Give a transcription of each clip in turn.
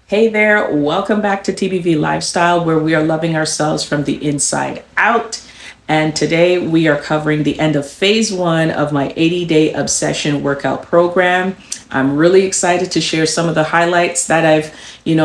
Hey there, welcome back to TBV Lifestyle, where we are loving ourselves from the inside out. And today we are covering the end of phase one of my 80-day obsession workout program. I'm really excited to share some of the highlights that I've,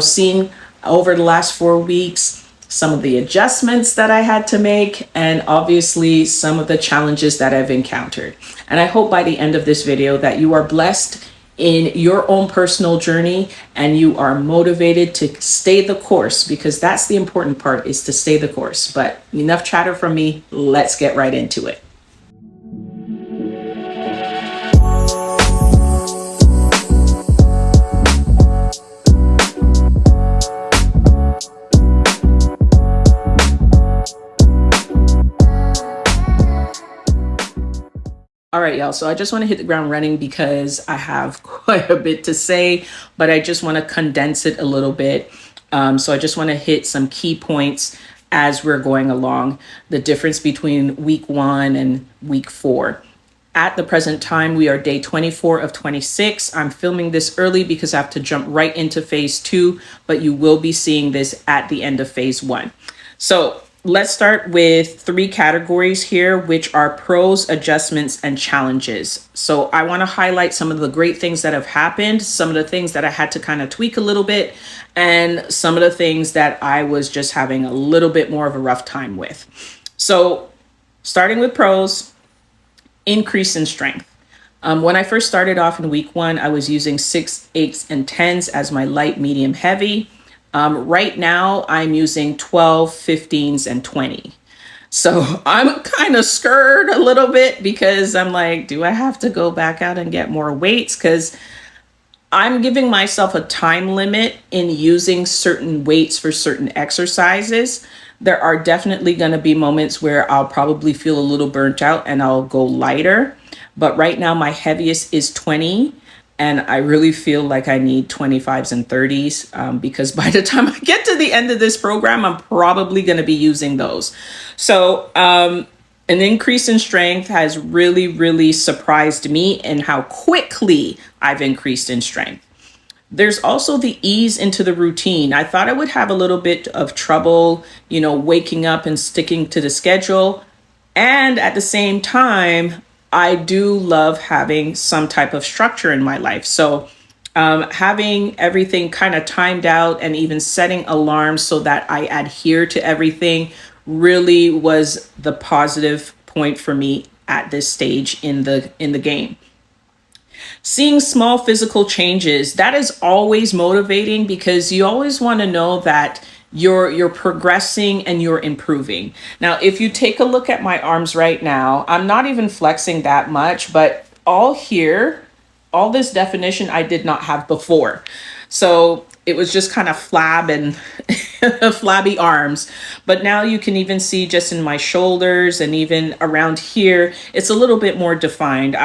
seen over the last 4 weeks, some of the adjustments that I had to make, and obviously some of the challenges that I've encountered. And I hope by the end of this video that you are blessed in your own personal journey and you are motivated to stay the course, because that's the important part, is to stay the course. But enough chatter from me. Let's get right into it. All right, y'all. So I just want to hit the ground running because I have quite a bit to say, but I just want to condense it a little bit. So I just want to hit some key points as we're going along, the difference between week one and week four. At the present time, we are day 24 of 26. I'm filming this early because I have to jump right into phase two, but you will be seeing this at the end of phase one. So let's start with three categories here, which are pros, adjustments, and challenges. So I want to highlight some of the great things that have happened, some of the things that I had to kind of tweak a little bit, and some of the things that I was just having a little bit more of a rough time with. So starting with pros, increase in strength. When I first started off in week one, I was using 6, 8s, and 10s as my light, medium, heavy. Right now, I'm using 12, 15s, and 20. So I'm kind of scared a little bit because I'm like, do I have to go back out and get more weights? Because I'm giving myself a time limit in using certain weights for certain exercises. There are definitely going to be moments where I'll probably feel a little burnt out and I'll go lighter. But right now, my heaviest is 20. And I really feel like I need 25s and 30s because by the time I get to the end of this program, I'm probably going to be using those. So an increase in strength has really, really surprised me in how quickly I've increased in strength. There's also the ease into the routine. I thought I would have a little bit of trouble, waking up and sticking to the schedule. And at the same time, I do love having some type of structure in my life. So having everything kind of timed out and even setting alarms so that I adhere to everything really was the positive point for me at this stage in the game. Seeing small physical changes, that is always motivating because you always want to know that you're progressing and you're improving. Now, if you take a look at my arms right now, I'm not even flexing that much, but all this definition I did not have before. So it was just kind of flab and flabby arms. But now you can even see just in my shoulders and even around here, it's a little bit more defined.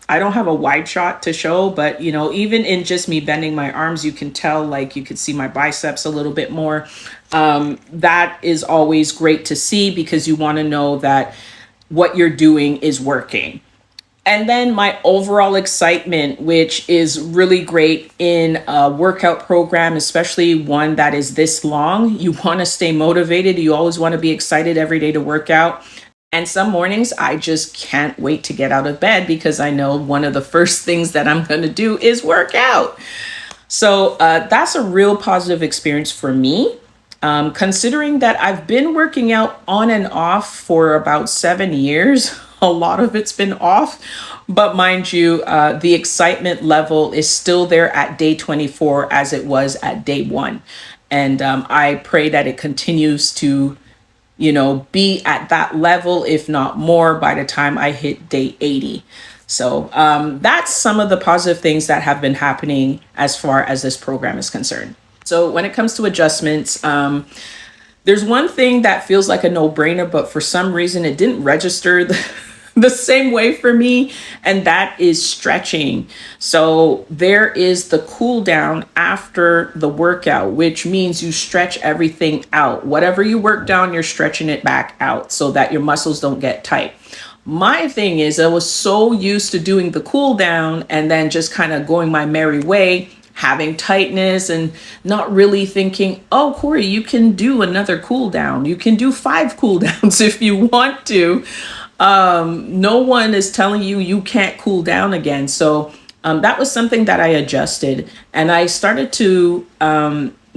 I don't have a wide shot to show, but even in just me bending my arms, you can tell, like you could see my biceps a little bit more. That is always great to see because you want to know that what you're doing is working. And then my overall excitement, which is really great in a workout program, especially one that is this long. You want to stay motivated. You always want to be excited every day to work out. And some mornings I just can't wait to get out of bed because I know one of the first things that I'm going to do is work out. So that's a real positive experience for me. Considering that I've been working out on and off for about 7 years, a lot of it's been off. But mind you, the excitement level is still there at day 24 as it was at day one. And I pray that it continues to be at that level, if not more, by the time I hit day 80. So that's some of the positive things that have been happening as far as this program is concerned. So when it comes to adjustments, there's one thing that feels like a no-brainer, but for some reason it didn't register the same way for me, and that is stretching. So there is the cool down after the workout, which means you stretch everything out. Whatever you work down, you're stretching it back out so that your muscles don't get tight. My thing is I was so used to doing the cool down and then just kind of going my merry way having tightness and not really thinking, oh, Corey, you can do another cool down. You can do 5 cool downs if you want to. No one is telling you you can't cool down again. So that was something that I adjusted, and I started to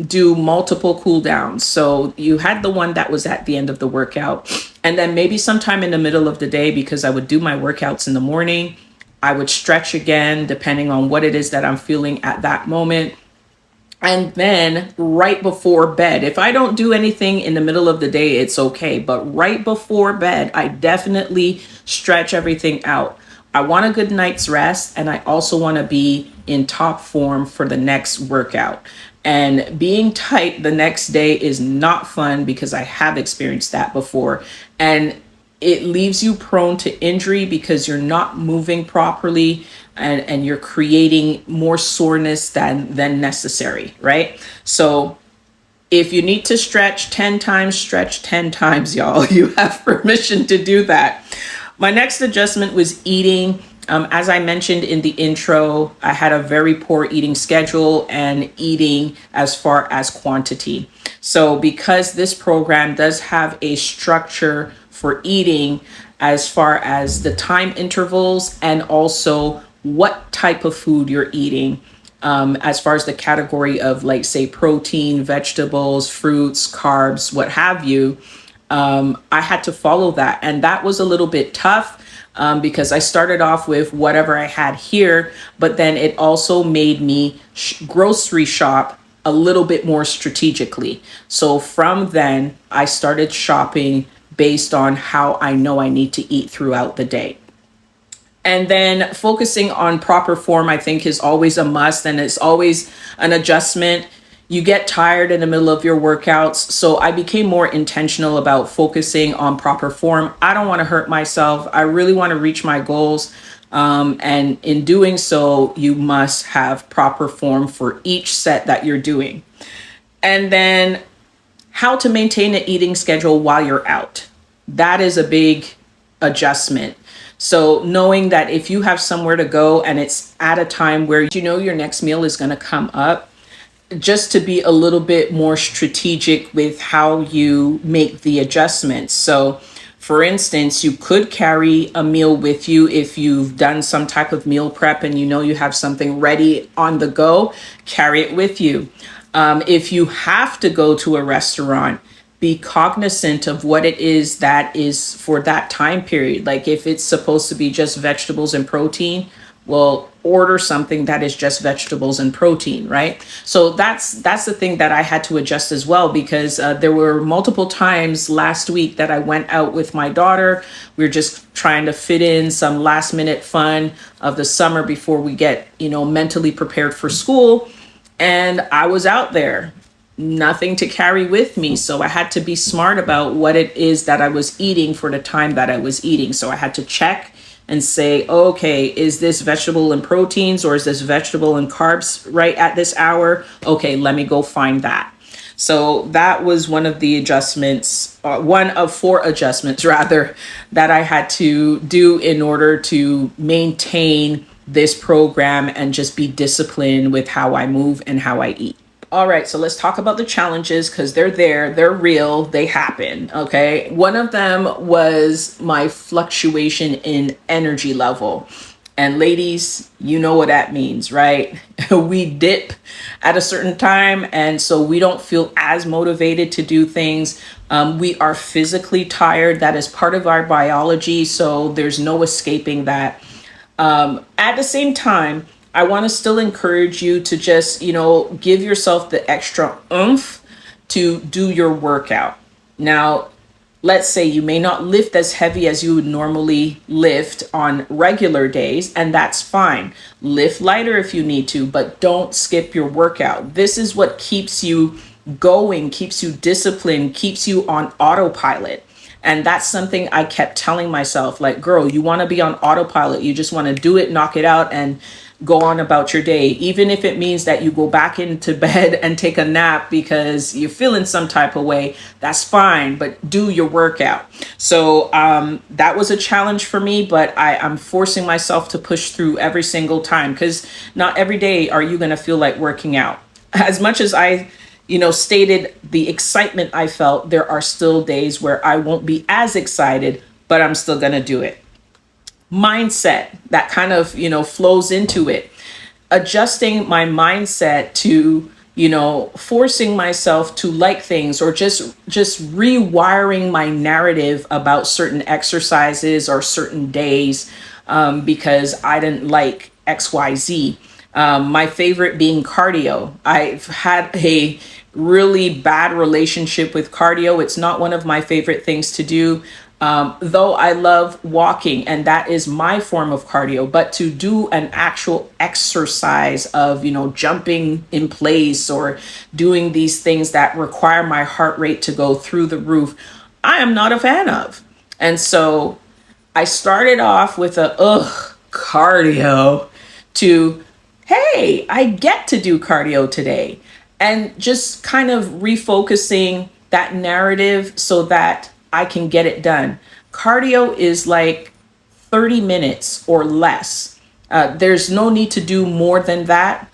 do multiple cool downs. So you had the one that was at the end of the workout, and then maybe sometime in the middle of the day, because I would do my workouts in the morning, I would stretch again, depending on what it is that I'm feeling at that moment. And then right before bed, if I don't do anything in the middle of the day, it's okay. But right before bed, I definitely stretch everything out. I want a good night's rest, and I also want to be in top form for the next workout. And being tight the next day is not fun, because I have experienced that before. And it leaves you prone to injury because you're not moving properly, and you're creating more soreness than necessary, right? So if you need to stretch 10 times, stretch 10 times, y'all. You have permission to do that. My next adjustment was eating. As I mentioned in the intro, I had a very poor eating schedule and eating as far as quantity. So because this program does have a structure for eating as far as the time intervals and also what type of food you're eating, as far as the category of, like, say, protein, vegetables, fruits, carbs, what have you, I had to follow that. And that was a little bit tough, because I started off with whatever I had here, but then it also made me grocery shop a little bit more strategically. So from then, I started shopping based on how I know I need to eat throughout the day. And then focusing on proper form, I think, is always a must, and it's always an adjustment. You get tired in the middle of your workouts. So I became more intentional about focusing on proper form. I don't want to hurt myself. I really want to reach my goals. And in doing so, you must have proper form for each set that you're doing. And then how to maintain an eating schedule while you're out. That is a big adjustment. So knowing that if you have somewhere to go and it's at a time where you know your next meal is going to come up, just to be a little bit more strategic with how you make the adjustments. So for instance, you could carry a meal with you if you've done some type of meal prep and you know you have something ready on the go, carry it with you. If you have to go to a restaurant, be cognizant of what it is that is for that time period. Like if it's supposed to be just vegetables and protein, well, order something that is just vegetables and protein, right? So that's the thing that I had to adjust as well, because there were multiple times last week that I went out with my daughter. We were just trying to fit in some last minute fun of the summer before we get, mentally prepared for school. And I was out there, nothing to carry with me. So I had to be smart about what it is that I was eating for the time that I was eating. So I had to check and say, okay, is this vegetable and proteins or is this vegetable and carbs right at this hour? Okay, let me go find that. So that was one of the adjustments, one of 4 adjustments rather, that I had to do in order to maintain this program and just be disciplined with how I move and how I eat. All right, so let's talk about the challenges, because they're there, they're real, they happen, okay? One of them was my fluctuation in energy level. And ladies, you know what that means, right? We dip at a certain time, and so we don't feel as motivated to do things. We are physically tired. That is part of our biology, so there's no escaping that. At the same time, I want to still encourage you to just, give yourself the extra oomph to do your workout. Now, let's say you may not lift as heavy as you would normally lift on regular days, and that's fine. Lift lighter if you need to, but don't skip your workout. This is what keeps you going, keeps you disciplined, keeps you on autopilot. And that's something I kept telling myself, like, girl, you want to be on autopilot. You just want to do it, knock it out, and go on about your day. Even if it means that you go back into bed and take a nap because you're feeling some type of way, that's fine, but do your workout. So that was a challenge for me, but I'm forcing myself to push through every single time, because not every day are you going to feel like working out. As much as I stated the excitement I felt, there are still days where I won't be as excited, but I'm still going to do it. Mindset that kind of, flows into it. Adjusting my mindset to, forcing myself to like things, or just rewiring my narrative about certain exercises or certain days, because I didn't like XYZ. My favorite being cardio. I've had a really bad relationship with cardio. It's not one of my favorite things to do. Though I love walking, and that is my form of cardio, but to do an actual exercise of, jumping in place or doing these things that require my heart rate to go through the roof, I am not a fan of. And so I started off with cardio, to, hey, I get to do cardio today, and just kind of refocusing that narrative so that I can get it done. Cardio is like 30 minutes or less. There's no need to do more than that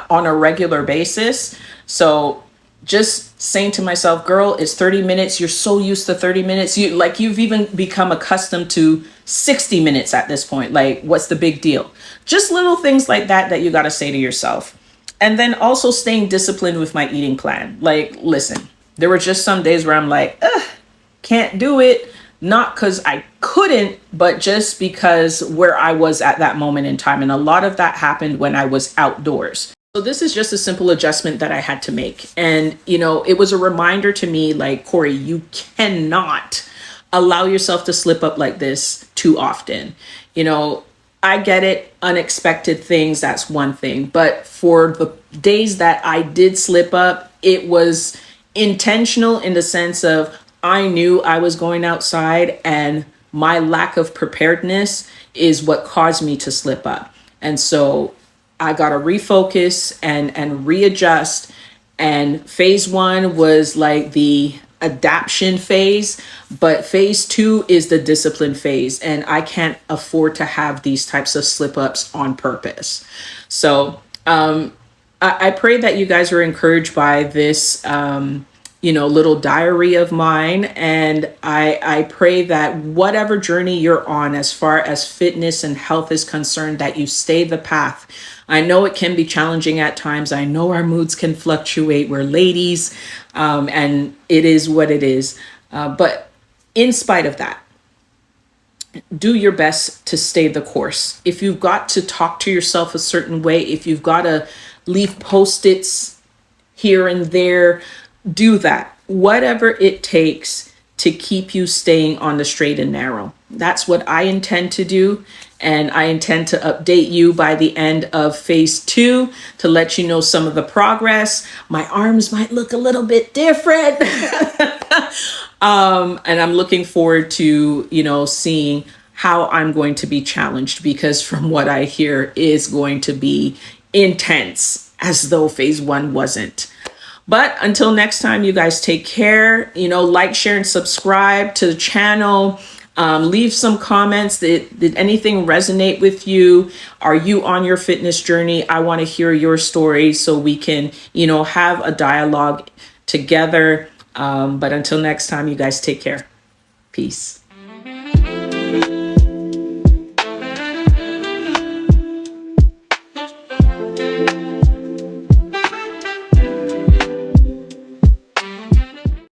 on a regular basis. So just saying to myself, girl, it's 30 minutes. You're so used to 30 minutes. You've even become accustomed to 60 minutes at this point. Like, what's the big deal? Just little things like that you got to say to yourself. And then also staying disciplined with my eating plan. Like, listen, there were just some days where I'm like, can't do it. Not because I couldn't, but just because where I was at that moment in time. And a lot of that happened when I was outdoors. So this is just a simple adjustment that I had to make. And, it was a reminder to me, like, Corey, you cannot allow yourself to slip up like this too often. I get it. Unexpected things, that's one thing. But for the days that I did slip up, it was intentional in the sense of, I knew I was going outside, and my lack of preparedness is what caused me to slip up. And so I got to refocus and readjust. And phase one was like the adaptation phase, but phase two is the discipline phase. And I can't afford to have these types of slip ups on purpose. So I pray that you guys are encouraged by this little diary of mine. And I pray that whatever journey you're on as far as fitness and health is concerned, that you stay the path. I know it can be challenging at times. I know our moods can fluctuate. We're ladies, and it is what it is. But in spite of that, do your best to stay the course. If you've got to talk to yourself a certain way, if you've got to leave post-its here and there, do that. Whatever it takes to keep you staying on the straight and narrow. That's what I intend to do. And I intend to update you by the end of phase two to let you know some of the progress. My arms might look a little bit different. And I'm looking forward to, seeing how I'm going to be challenged, because from what I hear is going to be intense, as though phase one wasn't. But until next time, you guys take care. Like, share, and subscribe to the channel. Leave some comments. Did anything resonate with you? Are you on your fitness journey? I want to hear your story so we can, have a dialogue together. But until next time, you guys take care. Peace.